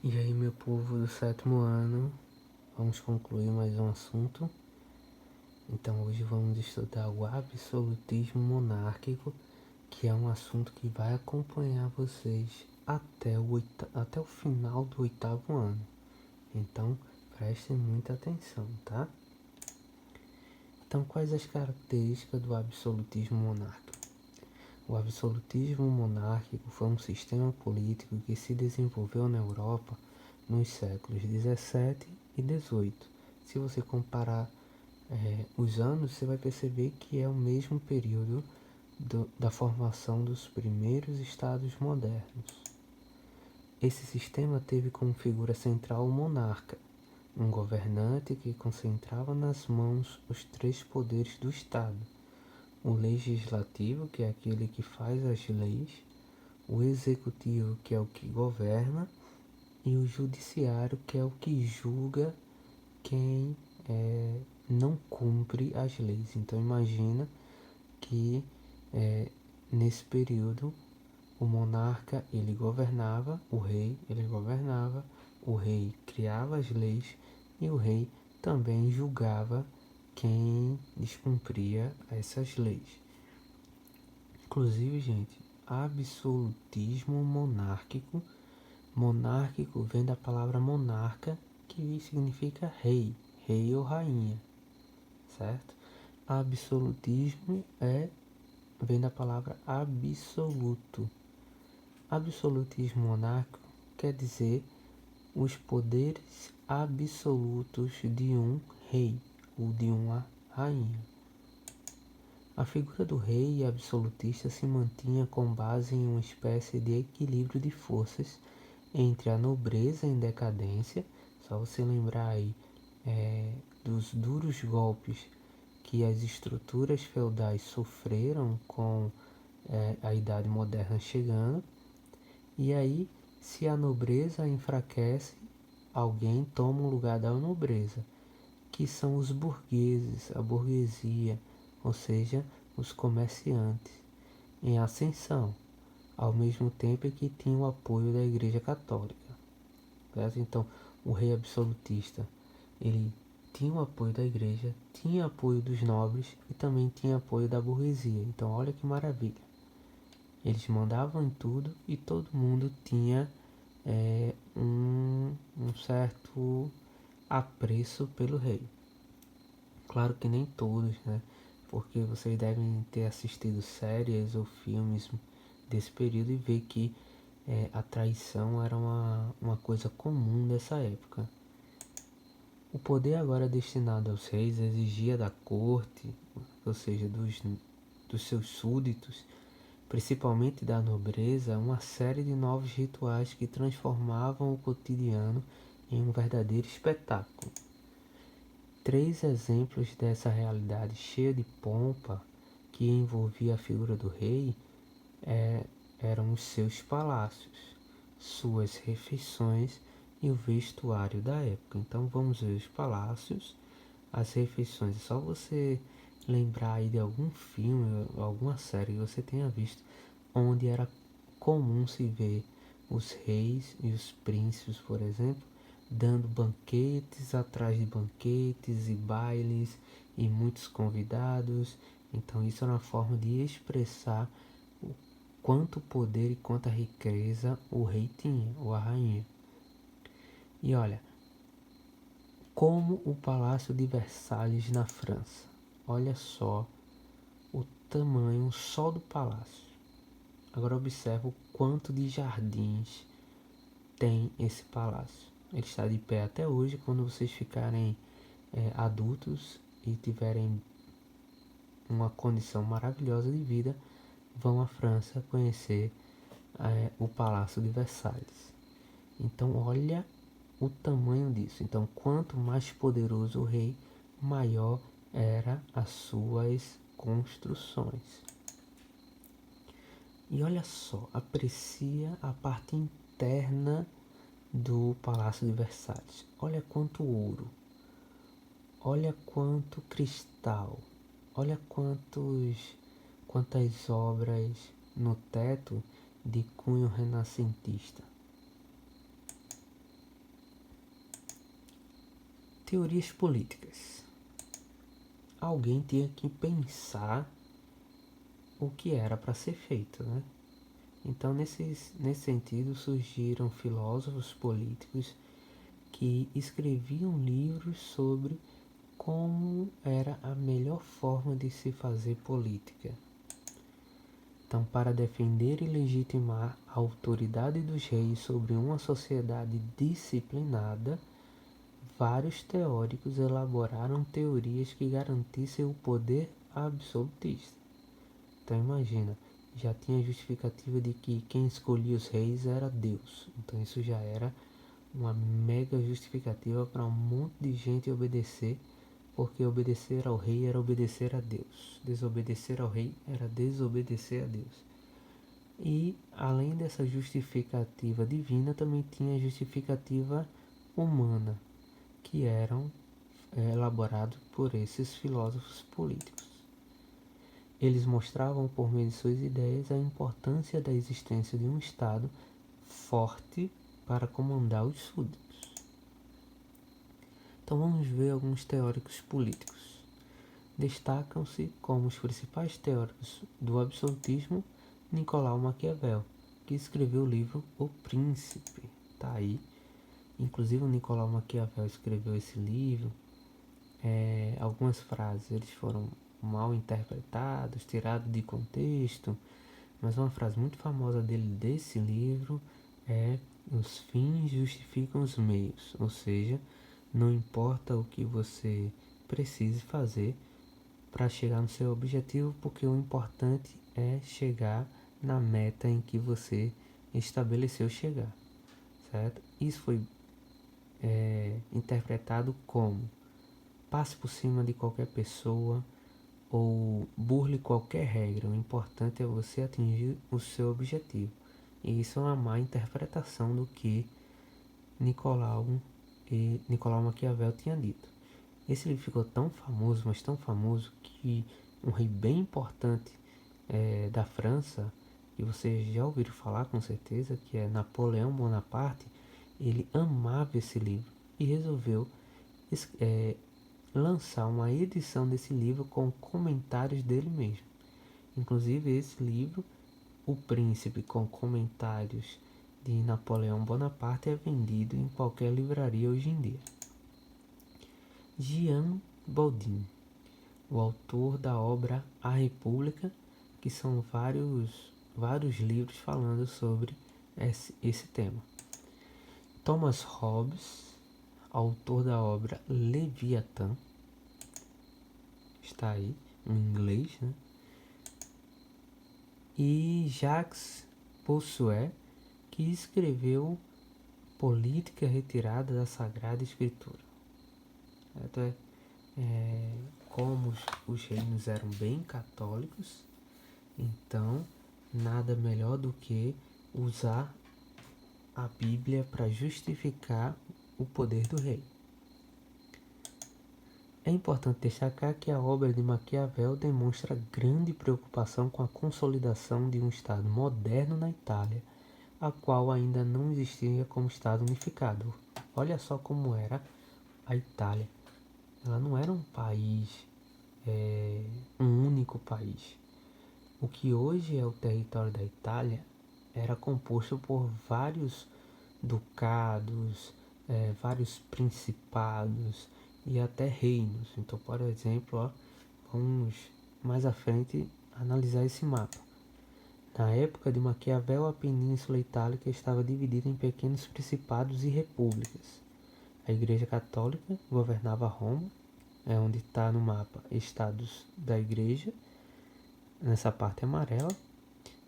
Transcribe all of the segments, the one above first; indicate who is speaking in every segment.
Speaker 1: E aí, meu povo do sétimo ano, vamos concluir mais um assunto. Então, hoje vamos estudar o absolutismo monárquico, que é um assunto que vai acompanhar vocês até o final do oitavo ano. Então, prestem muita atenção, tá? Então, quais as características do absolutismo monárquico? O absolutismo monárquico foi um sistema político que se desenvolveu na Europa nos séculos 17 e 18. Se você comparar os anos, você vai perceber que é o mesmo período da formação dos primeiros estados modernos. Esse sistema teve como figura central o monarca, um governante que concentrava nas mãos os três poderes do Estado: o legislativo, que é aquele que faz as leis, o executivo, que é o que governa, e o judiciário, que é o que julga quem não cumpre as leis. Então imagina que nesse período o monarca ele governava, o rei criava as leis e o rei também julgava quem descumpria essas leis. Inclusive, gente, absolutismo monárquico. Monárquico vem da palavra monarca, que significa rei, rei ou rainha, certo? Absolutismo vem da palavra absoluto. Absolutismo monárquico quer dizer os poderes absolutos de um rei ou de uma rainha. A figura do rei absolutista se mantinha com base em uma espécie de equilíbrio de forças entre a nobreza em decadência, só você lembrar aí dos duros golpes que as estruturas feudais sofreram com a Idade Moderna chegando, e aí se a nobreza enfraquece, alguém toma o lugar da nobreza, que são os burgueses, a burguesia, ou seja, os comerciantes, em ascensão, ao mesmo tempo que tinha o apoio da Igreja Católica. Certo? Então, o rei absolutista, ele tinha o apoio da igreja, tinha apoio dos nobres e também tinha apoio da burguesia. Então, olha que maravilha. Eles mandavam em tudo e todo mundo tinha um certo apreço pelo rei. Claro que nem todos, né? Porque vocês devem ter assistido séries ou filmes desse período e ver que a traição era uma coisa comum dessa época. O poder agora destinado aos reis exigia da corte, ou seja, dos seus súditos, principalmente da nobreza, uma série de novos rituais que transformavam o cotidiano em um verdadeiro espetáculo. Três exemplos dessa realidade cheia de pompa que envolvia a figura do rei eram os seus palácios, suas refeições e o vestuário da época. Então vamos ver os palácios, as refeições. É só você lembrar aí de algum filme, alguma série que você tenha visto, onde era comum se ver os reis e os príncipes, por exemplo, dando banquetes atrás de banquetes e bailes e muitos convidados. Então isso era uma forma de expressar o quanto poder e quanta riqueza o rei tinha, ou a rainha. E olha, como o Palácio de Versalhes na França. Olha só o tamanho só do palácio. Agora observa o quanto de jardins tem esse palácio. Ele está de pé até hoje. Quando vocês ficarem adultos e tiverem uma condição maravilhosa de vida, vão à França conhecer o Palácio de Versalhes. Então olha o tamanho disso. Então quanto mais poderoso o rei, maior era as suas construções. E olha só, aprecia a parte interna do Palácio de Versalhes. Olha quanto ouro, olha quanto cristal, olha quantas obras no teto de cunho renascentista. Teorias políticas. Alguém tinha que pensar o que era para ser feito, né? Então, nesse sentido, surgiram filósofos políticos que escreviam livros sobre como era a melhor forma de se fazer política. Então, para defender e legitimar a autoridade dos reis sobre uma sociedade disciplinada, vários teóricos elaboraram teorias que garantissem o poder absolutista. Então imagina, já tinha justificativa de que quem escolhia os reis era Deus. Então isso já era uma mega justificativa para um monte de gente obedecer, porque obedecer ao rei era obedecer a Deus. Desobedecer ao rei era desobedecer a Deus. E além dessa justificativa divina, também tinha a justificativa humana, que eram elaborados por esses filósofos políticos. Eles mostravam por meio de suas ideias a importância da existência de um Estado forte para comandar os súditos. Então vamos ver alguns teóricos políticos. Destacam-se como os principais teóricos do absolutismo Nicolau Maquiavel, que escreveu o livro O Príncipe. Tá aí. Inclusive o Nicolau Maquiavel escreveu esse livro. Algumas frases eles foram mal interpretadas, tiradas de contexto, mas uma frase muito famosa dele desse livro é: os fins justificam os meios, ou seja, não importa o que você precise fazer para chegar no seu objetivo, porque o importante é chegar na meta em que você estabeleceu chegar, certo? Isso foi interpretado como: passe por cima de qualquer pessoa ou burle qualquer regra, o importante é você atingir o seu objetivo. E isso é uma má interpretação do que Nicolau Maquiavel tinha dito. Esse livro ficou tão famoso, mas tão famoso, que um rei bem importante da França, que vocês já ouviram falar com certeza, que é Napoleão Bonaparte, ele amava esse livro e resolveu lançar uma edição desse livro com comentários dele mesmo. Inclusive esse livro, O Príncipe, com comentários de Napoleão Bonaparte, é vendido em qualquer livraria hoje em dia. Jean Bodin, o autor da obra A República, que são vários livros falando sobre esse tema. Thomas Hobbes, autor da obra Leviatã, está aí em inglês, né? E Jacques Bossuet, que escreveu Política Retirada da Sagrada Escritura. Então, como os reinos eram bem católicos, então nada melhor do que usar a Bíblia para justificar o poder do rei. É importante destacar que a obra de Maquiavel demonstra grande preocupação com a consolidação de um Estado moderno na Itália, a qual ainda não existia como Estado unificado. Olha só como era a Itália. Ela não era um país, um único país. O que hoje é o território da Itália era composto por vários ducados, vários principados e até reinos. Então, por exemplo, vamos mais à frente analisar esse mapa. Na época de Maquiavel, a Península Itálica estava dividida em pequenos principados e repúblicas. A Igreja Católica governava Roma, onde está no mapa Estados da Igreja, nessa parte amarela.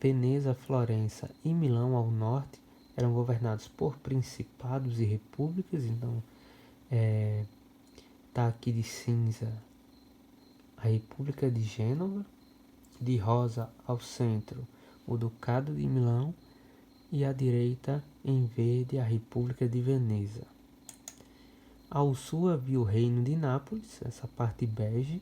Speaker 1: Veneza, Florença e Milão ao norte eram governados por principados e repúblicas. Então tá aqui de cinza a República de Gênova, de rosa ao centro o Ducado de Milão e à direita em verde a República de Veneza. Ao sul havia o Reino de Nápoles, essa parte bege.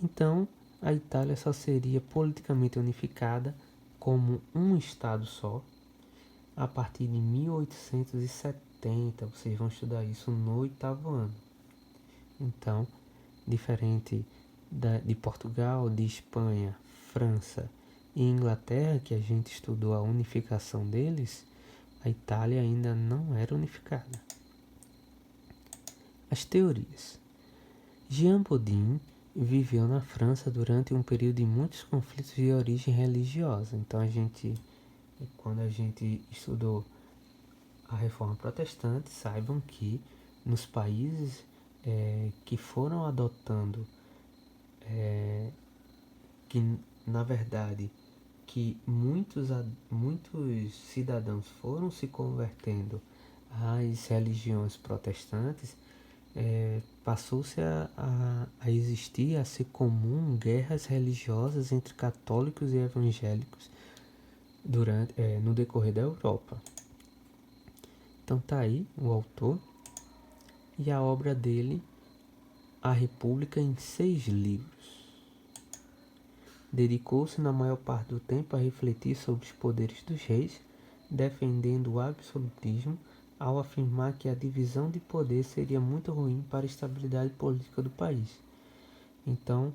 Speaker 1: Então a Itália só seria politicamente unificada como um estado só a partir de 1870. 80, vocês vão estudar isso no 8º ano. Então, diferente de Portugal, de Espanha, França e Inglaterra, que a gente estudou a unificação deles, a Itália ainda não era unificada. As teorias. Jean Bodin viveu na França durante um período de muitos conflitos de origem religiosa. Então quando a gente estudou a Reforma Protestante, saibam que nos países que foram adotando, que na verdade que muitos cidadãos foram se convertendo às religiões protestantes, passou-se a existir, a ser comum guerras religiosas entre católicos e evangélicos no decorrer da Europa. Então tá aí o autor e a obra dele, A República, em 6 livros. Dedicou-se na maior parte do tempo a refletir sobre os poderes dos reis, defendendo o absolutismo, ao afirmar que a divisão de poder seria muito ruim para a estabilidade política do país. Então,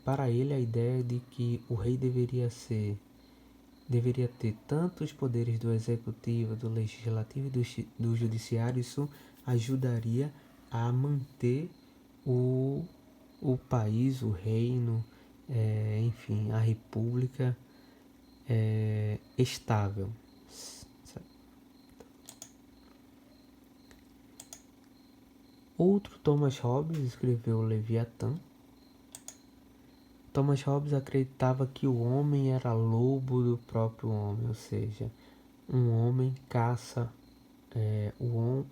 Speaker 1: para ele, a ideia de que o rei deveria ter tanto os poderes do executivo, do legislativo e do judiciário, isso ajudaria a manter o país, o reino, enfim, a república estável. Outro, Thomas Hobbes, escreveu Leviatã. Thomas Hobbes acreditava que o homem era lobo do próprio homem, ou seja, um homem caça, o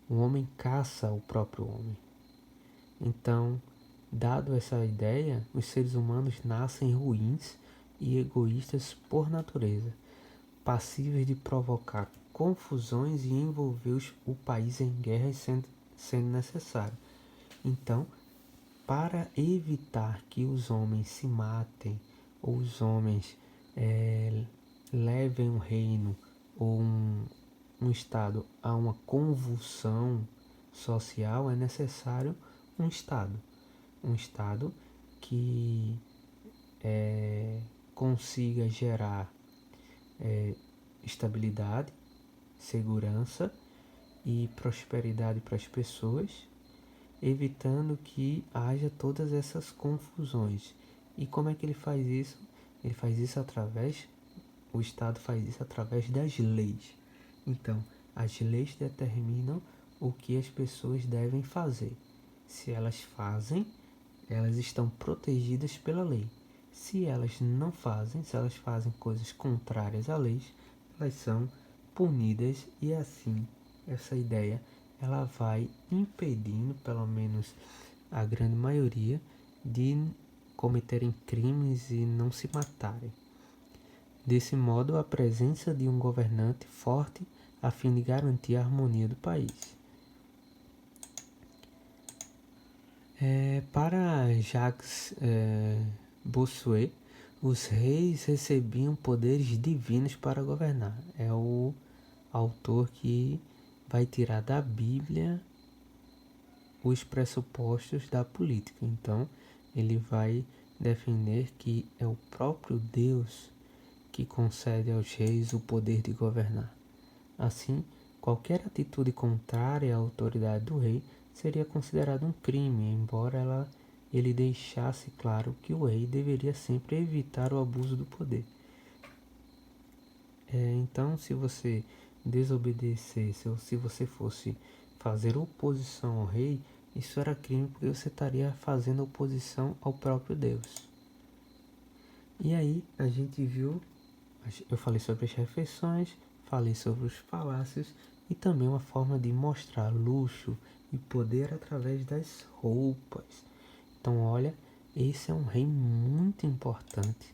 Speaker 1: homem caça o próprio homem. Então, dado essa ideia, os seres humanos nascem ruins e egoístas por natureza, passíveis de provocar confusões e envolver o país em guerras sendo necessário. Então, para evitar que os homens se matem, ou os homens levem um reino ou um estado a uma convulsão social, é necessário um estado que consiga gerar estabilidade, segurança e prosperidade para as pessoas, evitando que haja todas essas confusões. E como é que ele faz isso? O Estado faz isso através das leis. Então, as leis determinam o que as pessoas devem fazer. Se elas fazem, elas estão protegidas pela lei. Se elas não fazem, se elas fazem coisas contrárias à lei, elas são punidas, e assim essa ideia ela vai impedindo, pelo menos a grande maioria, de cometerem crimes e não se matarem. Desse modo, a presença de um governante forte a fim de garantir a harmonia do país. Para Jacques Bossuet, os reis recebiam poderes divinos para governar. É o autor que vai tirar da Bíblia os pressupostos da política. Então, ele vai defender que é o próprio Deus que concede aos reis o poder de governar. Assim, qualquer atitude contrária à autoridade do rei seria considerado um crime, embora ele deixasse claro que o rei deveria sempre evitar o abuso do poder. Então, se você desobedecesse ou se você fosse fazer oposição ao rei, isso era crime, porque você estaria fazendo oposição ao próprio Deus. E aí a gente viu, eu falei sobre as refeições, falei sobre os palácios e também uma forma de mostrar luxo e poder através das roupas. Então olha, esse é um rei muito importante,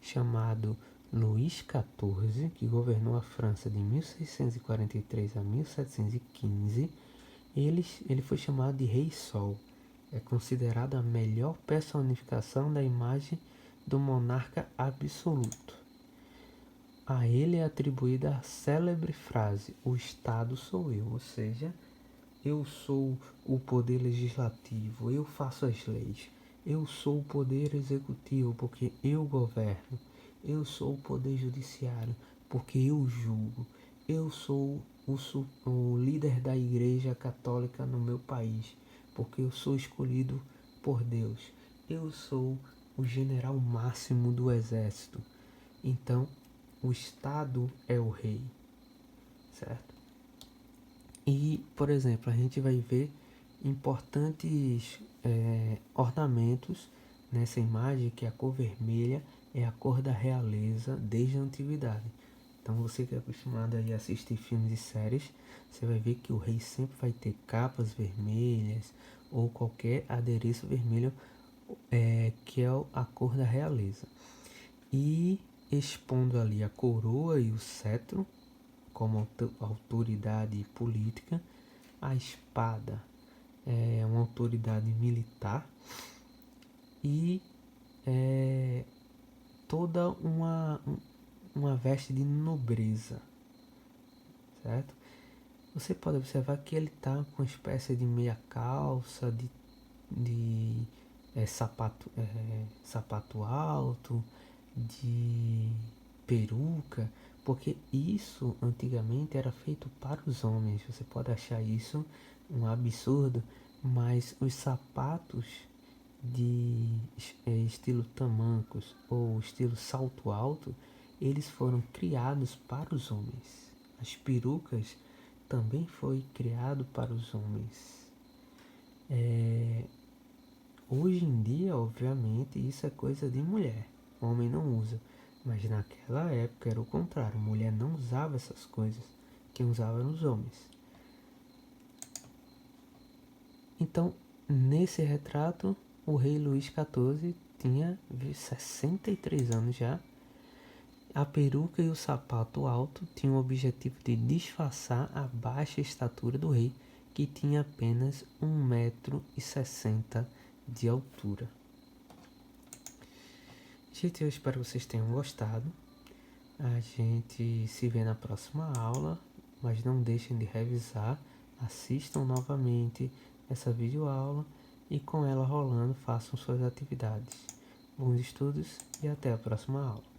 Speaker 1: chamado Luís XIV, que governou a França de 1643 a 1715. Ele foi chamado de Rei Sol. É considerado a melhor personificação da imagem do monarca absoluto. a ele é atribuída a célebre frase: o Estado sou eu, ou seja, eu sou o poder legislativo, eu faço as leis. Eu sou o poder executivo porque eu governo. Eu sou o poder judiciário porque eu julgo. Eu sou o líder da igreja católica no meu país porque eu sou escolhido por Deus. Eu sou o general máximo do exército. Então, o Estado é o rei, certo? E, por exemplo, a gente vai ver importantes ornamentos nessa imagem, que a cor vermelha é a cor da realeza desde a antiguidade. Então, você que é acostumado a assistir filmes e séries, você vai ver que o rei sempre vai ter capas vermelhas ou qualquer adereço vermelho, que é a cor da realeza. E expondo ali a coroa e o cetro como autoridade política, a espada é uma autoridade militar e toda uma veste de nobreza, certo? Você pode observar que ele está com uma espécie de meia calça, de sapato alto, de peruca, porque isso antigamente era feito para os homens. Você pode achar isso um absurdo, mas os sapatos de estilo tamancos ou estilo salto alto, eles foram criados para os homens. As perucas também foi criado para os homens. Hoje em dia, obviamente, isso é coisa de mulher. O homem não usa. Mas naquela época era o contrário. A mulher não usava essas coisas. Quem usava eram os homens. Então, nesse retrato, o rei Luís XIV tinha 63 anos já. A peruca e o sapato alto tinham o objetivo de disfarçar a baixa estatura do rei, que tinha apenas 1,60 m de altura. Gente, eu espero que vocês tenham gostado. A gente se vê na próxima aula, mas não deixem de revisar, assistam novamente essa videoaula e com ela rolando façam suas atividades. Bons estudos e até a próxima aula.